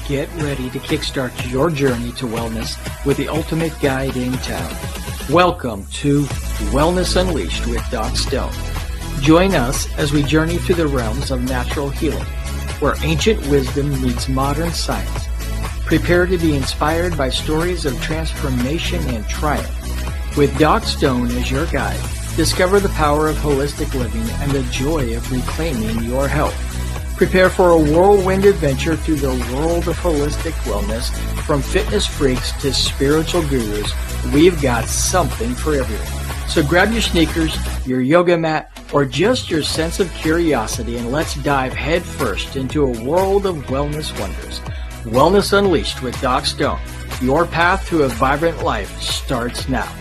Get ready to kickstart your journey to wellness with the ultimate guide in town. Welcome to Wellness Unleashed with Doc Stone. Join us as we journey through the realms of natural healing, where ancient wisdom meets modern science. Prepare to be inspired by stories of transformation and triumph. With Doc Stone as your guide, discover the power of holistic living and the joy of reclaiming your health. Prepare for a whirlwind adventure through the world of holistic wellness. From fitness freaks to spiritual gurus, we've got something for everyone. So grab your sneakers, your yoga mat, or just your sense of curiosity, and let's dive headfirst into a world of wellness wonders. Wellness Unleashed with Doc Stone. Your path to a vibrant life starts now.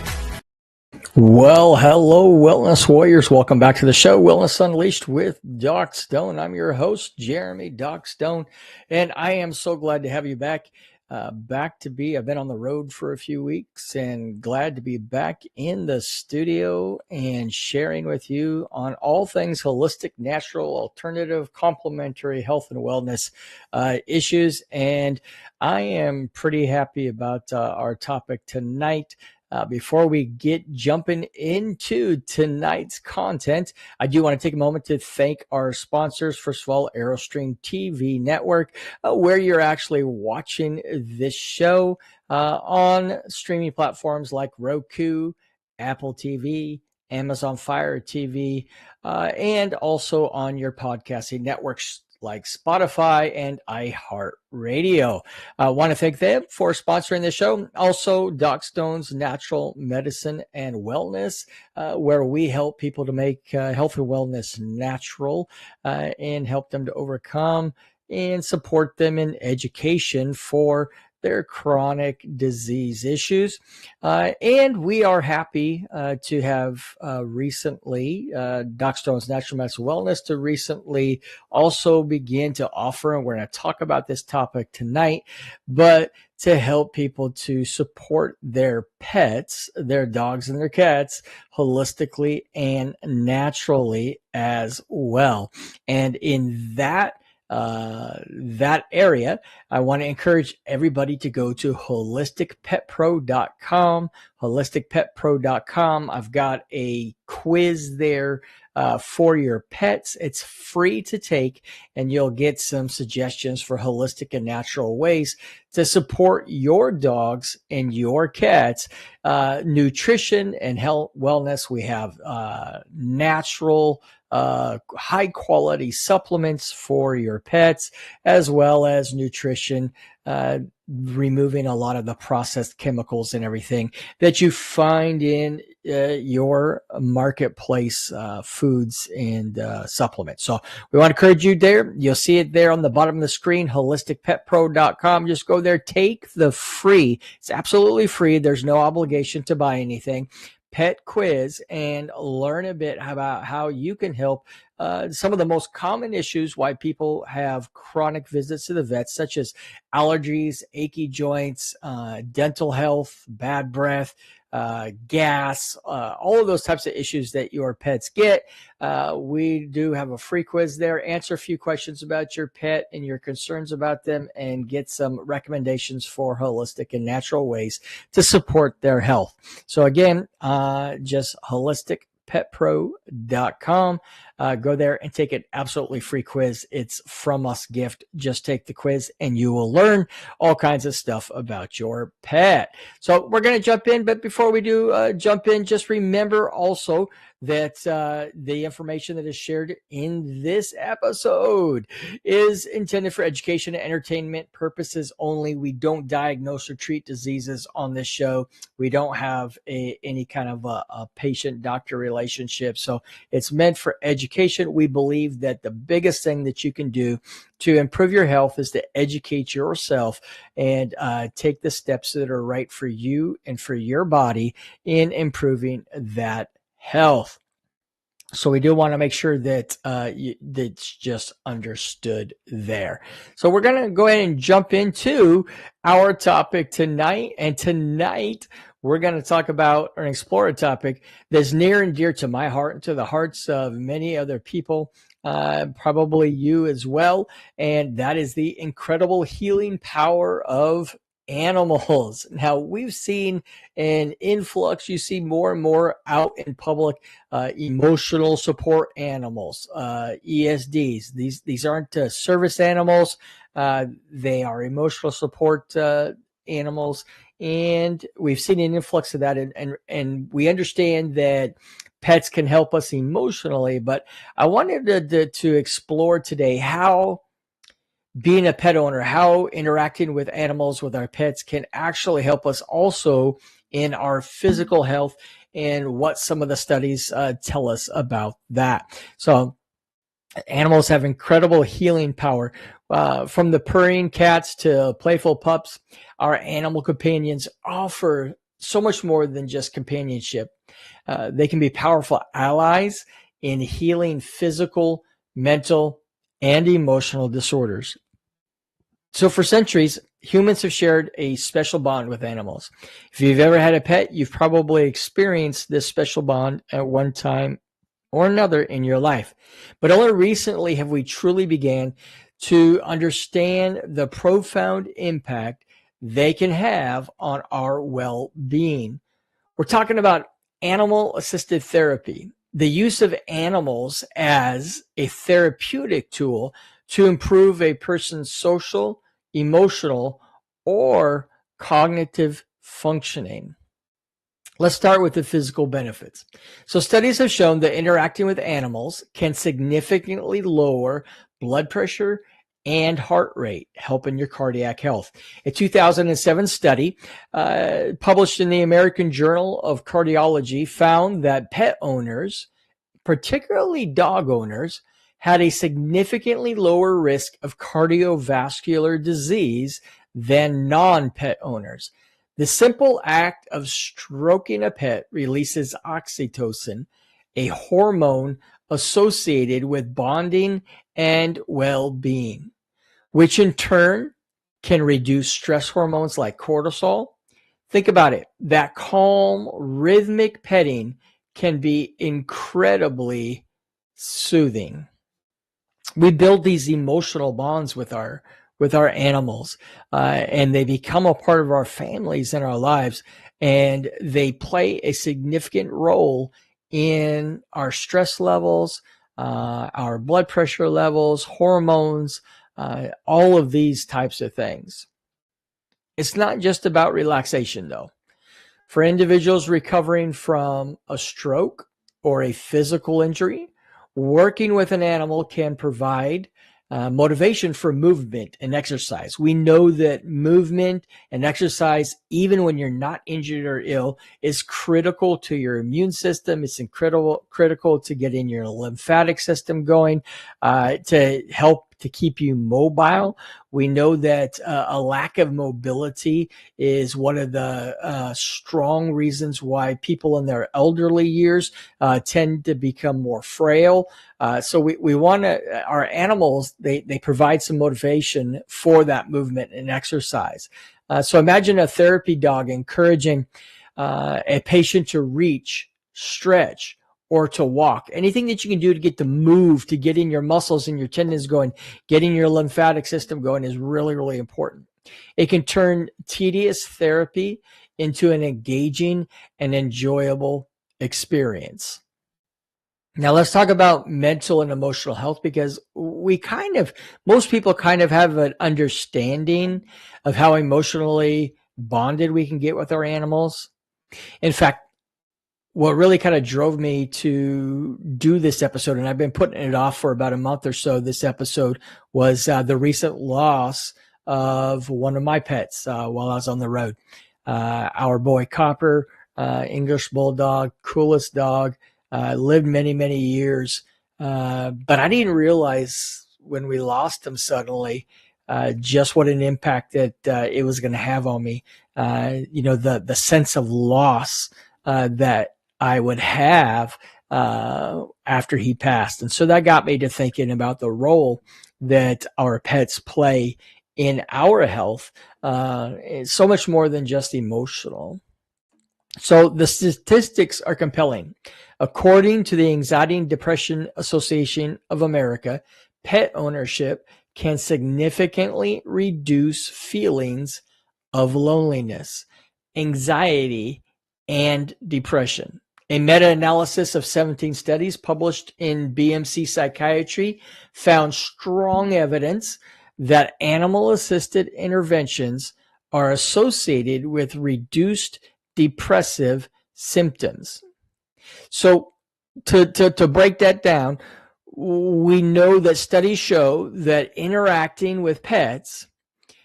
Well, hello, Wellness Warriors. Welcome back to the show, Wellness Unleashed with Doc Stone. I'm your host, Jeremy Doc Stone, and I am so glad to have you back. I've been on the road for a few weeks and glad to be back in the studio and sharing with you on all things holistic, natural, alternative, complementary health and wellness issues. And I am pretty happy about our topic tonight. Before we get jumping into tonight's content, I do want to take a moment to thank our sponsors. First of all, Aerostream TV Network, where you're actually watching this show on streaming platforms like Roku, Apple TV, Amazon Fire TV, and also on your podcasting networks like Spotify and iHeartRadio. I want to thank them for sponsoring the show. Also, Doc Stone's Natural Medicine and Wellness, where we help people to make health and wellness natural and help them to overcome and support them in education for their chronic disease issues. And we are happy to have recently Doc Stone's Natural Medicine Wellness to recently also begin to offer, and we're going to talk about this topic tonight, but to help people to support their pets, their dogs and their cats, holistically and naturally as well. And in that area, I want to encourage everybody to go to holisticpetpro.com, holisticpetpro.com. I've got a quiz there for your pets. It's free to take, and you'll get some suggestions for holistic and natural ways to support your dogs and your cats. Nutrition and health wellness. We have natural high quality supplements for your pets, as well as nutrition, removing a lot of the processed chemicals and everything that you find in your marketplace foods and supplements. So we want to encourage you there. You'll see it there on the bottom of the screen, holisticpetpro.com. Just go there, take the free, it's absolutely free. There's no obligation to buy anything. Pet quiz, and learn a bit about how you can help some of the most common issues why people have chronic visits to the vets, such as allergies, achy joints, dental health, bad breath, gas, all of those types of issues that your pets get. We do have a free quiz there. Answer a few questions about your pet and your concerns about them, and get some recommendations for holistic and natural ways to support their health. So again, just holisticpetpro.com. Go there and take an absolutely free quiz. It's from us gift. Just take the quiz and you will learn all kinds of stuff about your pet. So we're going to jump in, but before we do jump in, just remember also that the information that is shared in this episode is intended for education and entertainment purposes only. We don't diagnose or treat diseases on this show. We don't have any kind of a patient-doctor relationship. So it's meant for education. We believe that the biggest thing that you can do to improve your health is to educate yourself and take the steps that are right for you and for your body in improving that health. So we do want to make sure that that's just understood there. So we're going to go ahead and jump into our topic tonight. And tonight we're going to talk about or explore a topic that's near and dear to my heart and to the hearts of many other people. probably you as well. And that is the incredible healing power of animals. Now, we've seen an influx. You see more and more out in public emotional support animals, ESDs. These aren't service animals. They are emotional support animals, and we've seen an influx of that. And we understand that pets can help us emotionally, but I wanted to explore today how being a pet owner, how interacting with animals, with our pets, can actually help us also in our physical health, and what some of the studies tell us about that. So animals have incredible healing power. From the purring cats to playful pups, our animal companions offer so much more than just companionship. They can be powerful allies in healing physical, mental, and emotional disorders. So for centuries, humans have shared a special bond with animals. If you've ever had a pet, you've probably experienced this special bond at one time or another in your life. But only recently have we truly began to understand the profound impact they can have on our well-being. We're talking about animal assisted therapy, the use of animals as a therapeutic tool to improve a person's social, emotional, or cognitive functioning. Let's start with the physical benefits. So, studies have shown that interacting with animals can significantly lower blood pressure and heart rate, helping your cardiac health. A 2007 study published in the American Journal of Cardiology found that pet owners, particularly dog owners, had a significantly lower risk of cardiovascular disease than non-pet owners. The simple act of stroking a pet releases oxytocin, a hormone associated with bonding and well-being, which in turn can reduce stress hormones like cortisol. Think about it. That calm, rhythmic petting can be incredibly soothing. We build these emotional bonds with our animals, and they become a part of our families and our lives, and they play a significant role in our stress levels, our blood pressure levels, hormones, all of these types of things. It's not just about relaxation, though. For individuals recovering from a stroke or a physical injury, working with an animal can provide motivation for movement and exercise. We know that movement and exercise, even when you're not injured or ill, is critical to your immune system. It's critical to getting your lymphatic system going, to help to keep you mobile. We know that a lack of mobility is one of the strong reasons why people in their elderly years tend to become more frail. So we want to, our animals, they provide some motivation for that movement and exercise. So imagine a therapy dog encouraging a patient to reach, stretch, or to walk. Anything that you can do to get to move, to getting your muscles and your tendons going, getting your lymphatic system going is really, really important. It can turn tedious therapy into an engaging and enjoyable experience. Now let's talk about mental and emotional health, because most people kind of have an understanding of how emotionally bonded we can get with our animals. In fact, what really kind of drove me to do this episode, and I've been putting it off for about a month or so, this episode was the recent loss of one of my pets while I was on the road. Our boy Copper, English Bulldog, coolest dog, lived many, many years. But I didn't realize when we lost him suddenly just what an impact that it was going to have on me. The sense of loss that I would have after he passed. And so that got me to thinking about the role that our pets play in our health. It's so much more than just emotional. So the statistics are compelling. According to the Anxiety and Depression Association of America, pet ownership can significantly reduce feelings of loneliness, anxiety, and depression. A meta-analysis of 17 studies published in BMC Psychiatry found strong evidence that animal-assisted interventions are associated with reduced depressive symptoms. So to break that down, we know that studies show that interacting with pets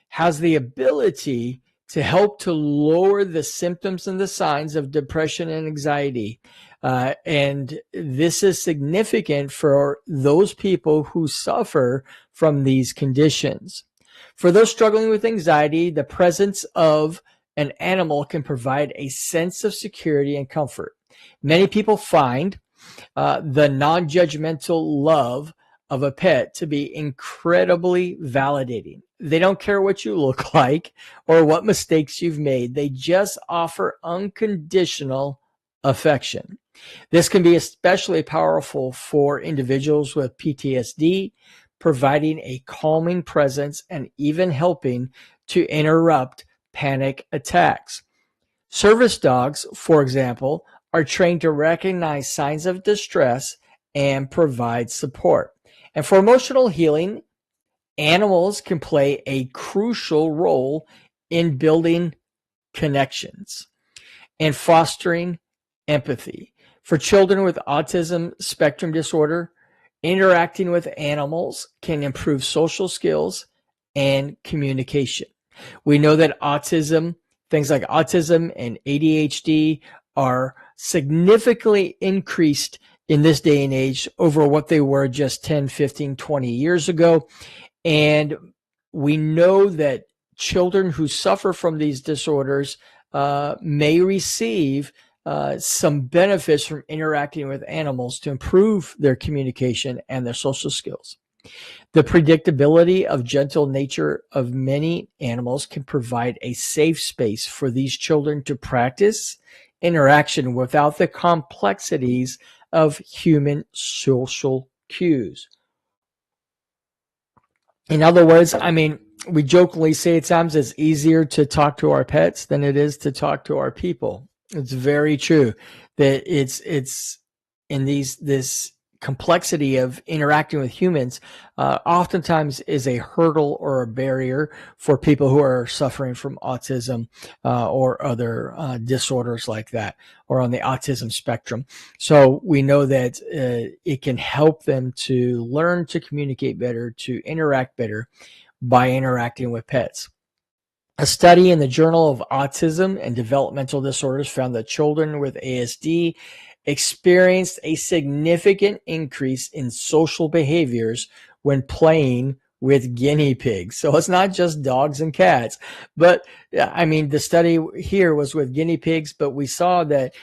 has the ability to help to lower the symptoms and the signs of depression and anxiety. And this is significant for those people who suffer from these conditions. For those struggling with anxiety, the presence of an animal can provide a sense of security and comfort. Many people find the non-judgmental love of a pet to be incredibly validating. They don't care what you look like or what mistakes you've made. They just offer unconditional affection. This can be especially powerful for individuals with PTSD, providing a calming presence and even helping to interrupt panic attacks. Service dogs, for example, are trained to recognize signs of distress and provide support. And for emotional healing, animals can play a crucial role in building connections and fostering empathy. For children with autism spectrum disorder, interacting with animals can improve social skills and communication. We know that things like autism and ADHD are significantly increased in this day and age over what they were just 10, 15, 20 years ago. And we know that children who suffer from these disorders may receive some benefits from interacting with animals to improve their communication and their social skills. The predictability of gentle nature of many animals can provide a safe space for these children to practice interaction without the complexities of human social cues. In other words, we jokingly say at times it's easier to talk to our pets than it is to talk to our people. It's very true that it's in this complexity of interacting with humans oftentimes is a hurdle or a barrier for people who are suffering from autism or other disorders like that, or on the autism spectrum. So we know that it can help them to learn to communicate better, to interact better by interacting with pets. A study in the Journal of Autism and Developmental Disorders found that children with ASD experienced a significant increase in social behaviors when playing with guinea pigs. So it's not just dogs and cats, but the study here was with guinea pigs, but we saw that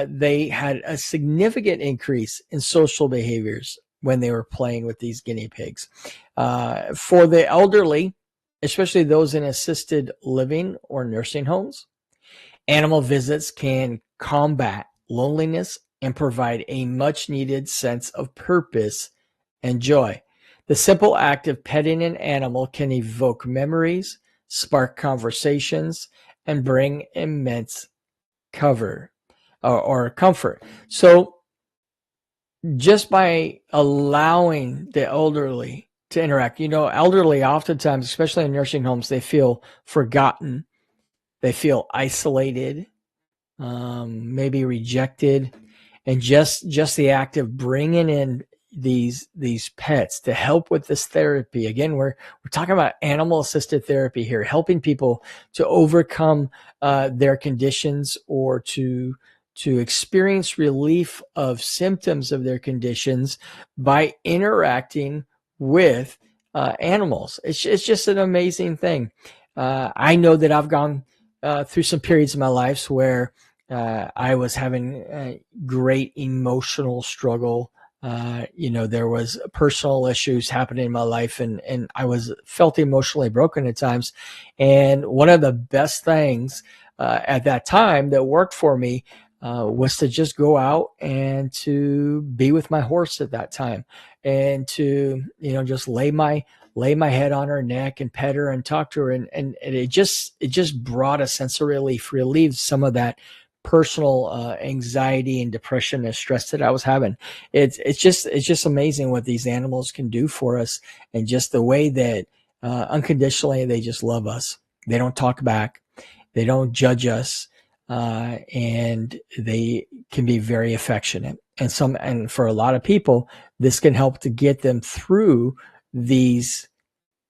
they had a significant increase in social behaviors when they were playing with these guinea pigs. For the elderly, especially those in assisted living or nursing homes, animal visits can combat loneliness and provide a much needed sense of purpose and joy. The simple act of petting an animal can evoke memories, spark conversations, and bring immense comfort. So just by allowing the elderly to interact, elderly oftentimes, especially in nursing homes, they feel forgotten, they feel isolated, maybe rejected, and just the act of bringing in these pets to help with this therapy. Again, we're talking about animal assisted therapy here, helping people to overcome their conditions or to experience relief of symptoms of their conditions by interacting with animals. It's just an amazing thing. I know that I've gone through some periods in my life where I was having a great emotional struggle. There was personal issues happening in my life, and I felt emotionally broken at times. And one of the best things at that time that worked for me was to just go out and to be with my horse at that time, and to, just lay my head on her neck and pet her and talk to her. And it just brought a sense of relief, relieved some of that personal anxiety and depression and stress that I was having. It's just amazing what these animals can do for us, and just the way that unconditionally they just love us. They don't talk back. They don't judge us. And they can be very affectionate. And for a lot of people, this can help to get them through these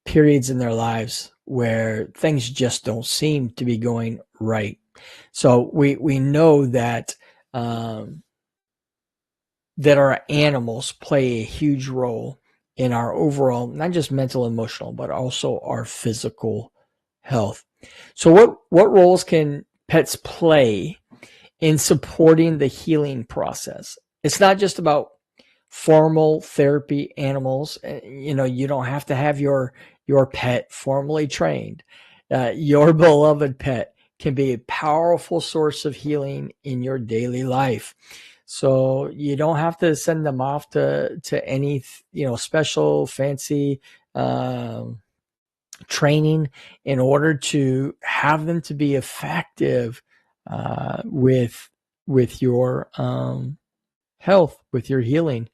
periods in their lives where things just don't seem to be going right. So we know that that our animals play a huge role in our overall, not just mental, emotional, but also our physical health. So what roles can pets play in supporting the healing process? It's not just about formal therapy animals. You don't have to have your pet formally trained. Your beloved pet can be a powerful source of healing in your daily life. So you don't have to send them off to any special fancy training in order to have them to be effective with your health, with your healing.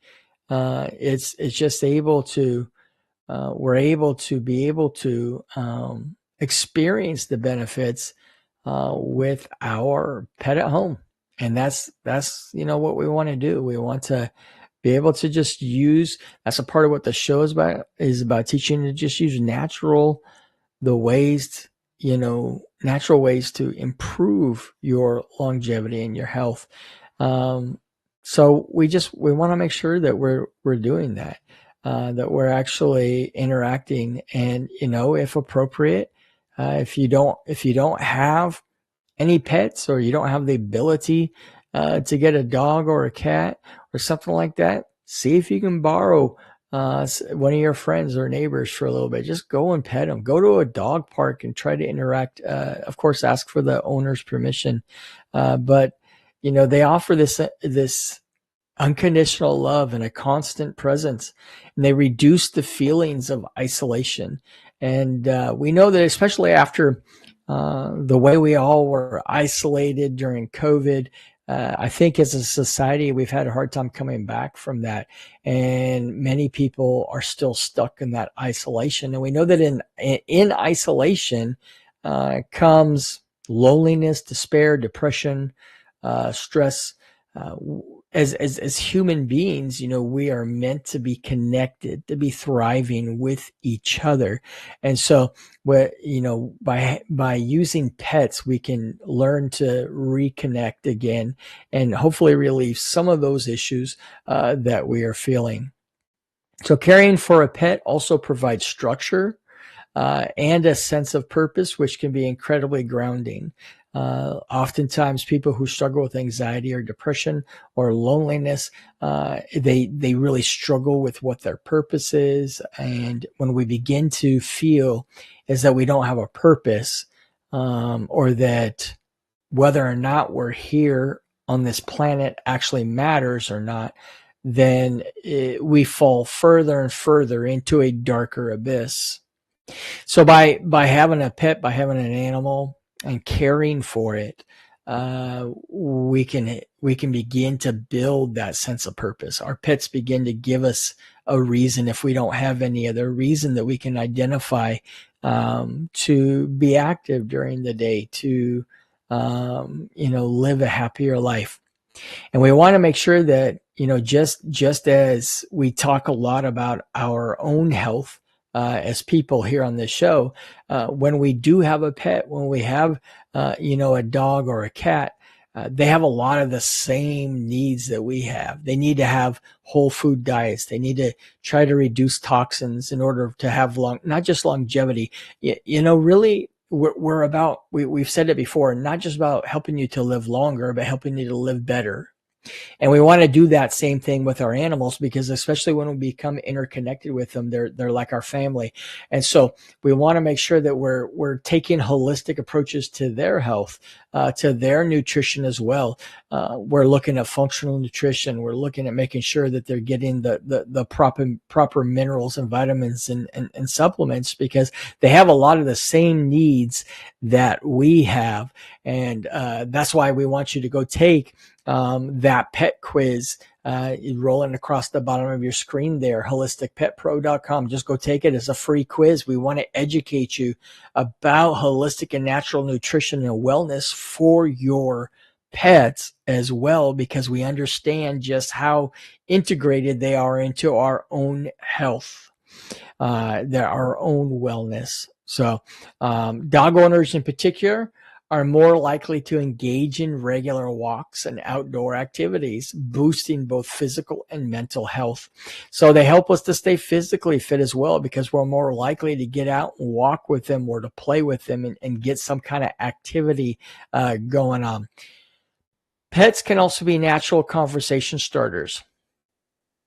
It's just able to we're able to be able to experience the benefits with our pet at home. And that's what we want to do. We want to be able to just use, that's a part of what the show is about teaching you to just use natural ways to improve your longevity and your health. So we want to make sure that we're doing that, that we're actually interacting, and if appropriate, if you don't have any pets, or you don't have the ability to get a dog or a cat or something like that, see if you can borrow one of your friends or neighbors for a little bit. Just go and pet them. Go to a dog park and try to interact. Of course, ask for the owner's permission. But they offer this unconditional love and a constant presence, and they reduce the feelings of isolation. And we know that, especially after the way we all were isolated during COVID, I think as a society, we've had a hard time coming back from that. And many people are still stuck in that isolation. And we know that in isolation comes loneliness, despair, depression, stress. As human beings, we are meant to be connected, to be thriving with each other. And so, by using pets, we can learn to reconnect again, and hopefully relieve some of those issues that we are feeling. So caring for a pet also provides structure and a sense of purpose, which can be incredibly grounding. Oftentimes people who struggle with anxiety or depression or loneliness, they really struggle with what their purpose is. And when we begin to feel is that we don't have a purpose, or that whether or not we're here on this planet actually matters or not, then we fall further and further into a darker abyss. So by having a pet, by having an animal and caring for it, we can begin to build that sense of purpose. Our pets begin to give us a reason, if we don't have any other reason that we can identify, to be active during the day, to live a happier life. And we want to make sure that, just as we talk a lot about our own health as people here on this show, when we do have a pet, when we have, a dog or a cat, they have a lot of the same needs that we have. They need to have whole food diets. They need to try to reduce toxins in order to have not just longevity. Really, we've said it before, not just about helping you to live longer, but helping you to live better. And we want to do that same thing with our animals, because especially when we become interconnected with them, they're like our family. And so we want to make sure that we're taking holistic approaches to their health, to their nutrition as well. We're looking at functional nutrition. We're looking at making sure that they're getting the proper minerals and vitamins and supplements, because they have a lot of the same needs that we have. And that's why we want you to go take that pet quiz, rolling across the bottom of your screen there, holisticpetpro.com. Just go take it as a free quiz. We want to educate you about holistic and natural nutrition and wellness for your pets as well, because we understand just how integrated they are into our own health, our own wellness. So dog owners in particular are more likely to engage in regular walks and outdoor activities, boosting both physical and mental health. So they help us to stay physically fit as well, because we're more likely to get out and walk with them or to play with them and get some kind of activity going on. Pets can also be natural conversation starters,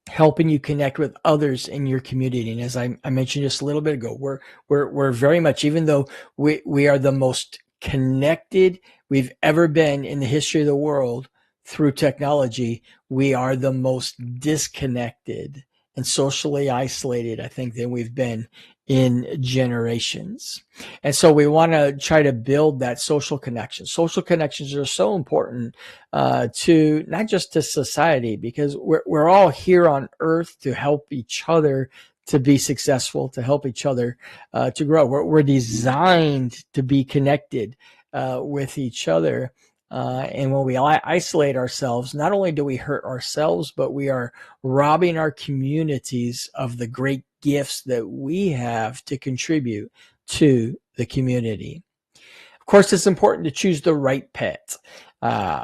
helping you connect with others in your community. And as I mentioned just a little bit ago, we're very much, even though we are the most connected we've ever been in the history of the world through technology, we are the most disconnected and socially isolated, I think, than we've been in generations. And so we want to try to build that social connection. Social connections are so important to not just to society, because we're all here on earth to help each other to be successful, to help each other to grow. We're designed to be connected with each other. And when we isolate ourselves, not only do we hurt ourselves, but we are robbing our communities of the great gifts that we have to contribute to the community. Of course, it's important to choose the right pet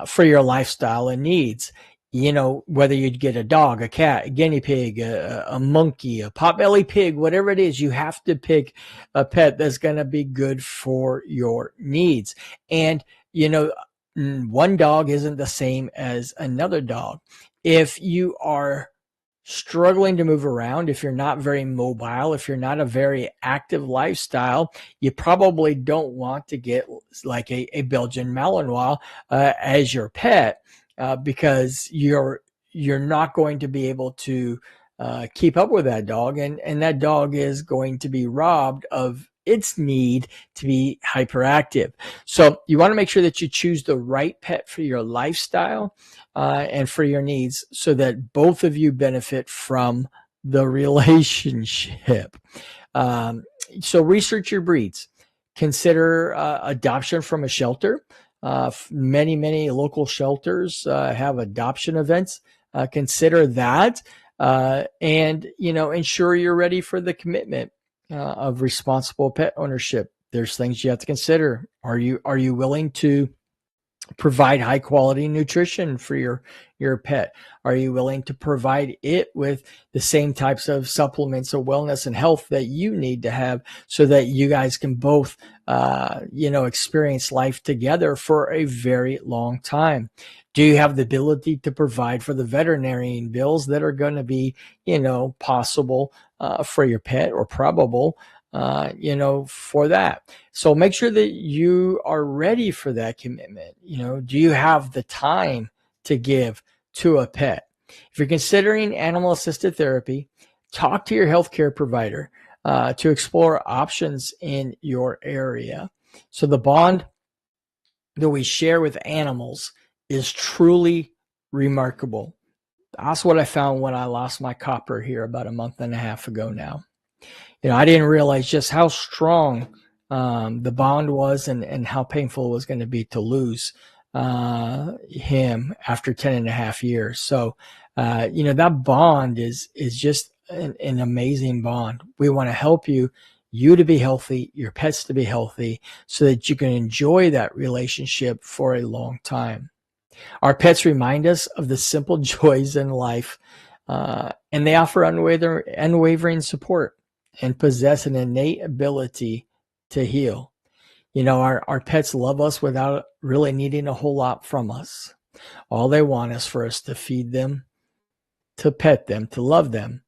for your lifestyle and needs. You know, whether you'd get a dog, a cat, a guinea pig, a monkey, a potbelly pig, whatever it is, you have to pick a pet that's going to be good for your needs. And, you know, one dog isn't the same as another dog. If you are struggling to move around, if you're not very mobile, if you're not a very active lifestyle, you probably don't want to get like a Belgian Malinois as your pet, because you're not going to be able to keep up with that dog, and that dog is going to be robbed of its need to be hyperactive. So you want to make sure that you choose the right pet for your lifestyle and for your needs, so that both of you benefit from the relationship. So research your breeds. Consider adoption from a shelter. Many local shelters have adoption events. Consider that, and ensure you're ready for the commitment of responsible pet ownership. There's things you have to consider. Are you willing to provide high quality nutrition for your pet? Are you willing to provide it with the same types of supplements of wellness and health that you need to have, so that you guys can both experience life together for a very long time? Do you have the ability to provide for the veterinarian bills that are going to be possible for your pet, or probable for that? So make sure that you are ready for that commitment. Do you have the time to give to a pet? If you're considering animal assisted therapy, talk to your healthcare provider to explore options in your area. So the bond that we share with animals is truly remarkable. That's what I found when I lost my copper here about a month and a half ago now. I didn't realize just how strong the bond was, and how painful it was going to be to lose him after 10 and a half years. So, that bond is just an amazing bond. We want to help you to be healthy, your pets to be healthy, so that you can enjoy that relationship for a long time. Our pets remind us of the simple joys in life, and they offer unwavering support and possess an innate ability to heal. Our pets love us without really needing a whole lot from us. All they want is for us to feed them, to pet them, to love them,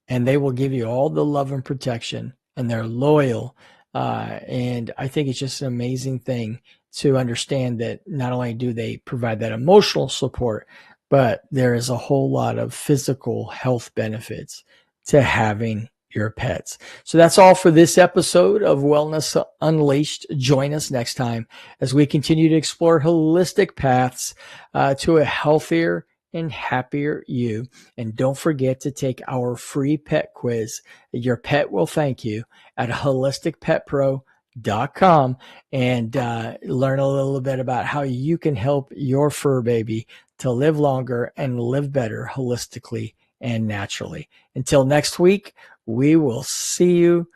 and they will give you all the love and protection, and they're loyal. And I think it's just an amazing thing to understand that not only do they provide that emotional support, but there is a whole lot of physical health benefits to having your pets. So that's all for this episode of Wellness Unleashed. Join us next time as we continue to explore holistic paths to a healthier and happier you. And don't forget to take our free pet quiz. Your pet will thank you at holisticpetpro.com and learn a little bit about how you can help your fur baby to live longer and live better holistically and naturally. Until next week, we will see you.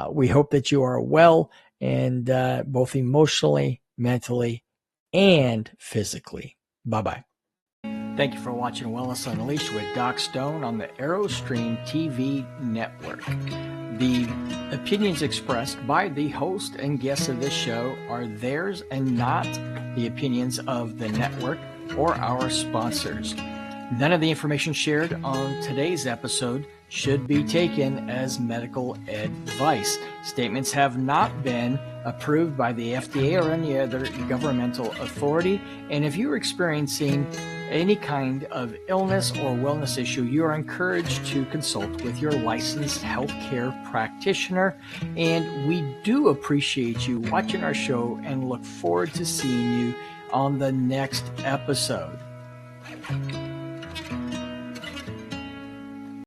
We hope that you are well and both emotionally, mentally, and physically. Bye-bye. Thank you for watching Wellness Unleashed with Doc Stone on the AeroStream TV network. The opinions expressed by the host and guests of this show are theirs and not the opinions of the network or our sponsors. None of the information shared on today's episode should be taken as medical advice. Statements have not been approved by the FDA or any other governmental authority. And if you're experiencing any kind of illness or wellness issue, you are encouraged to consult with your licensed healthcare practitioner. And we do appreciate you watching our show and look forward to seeing you on the next episode.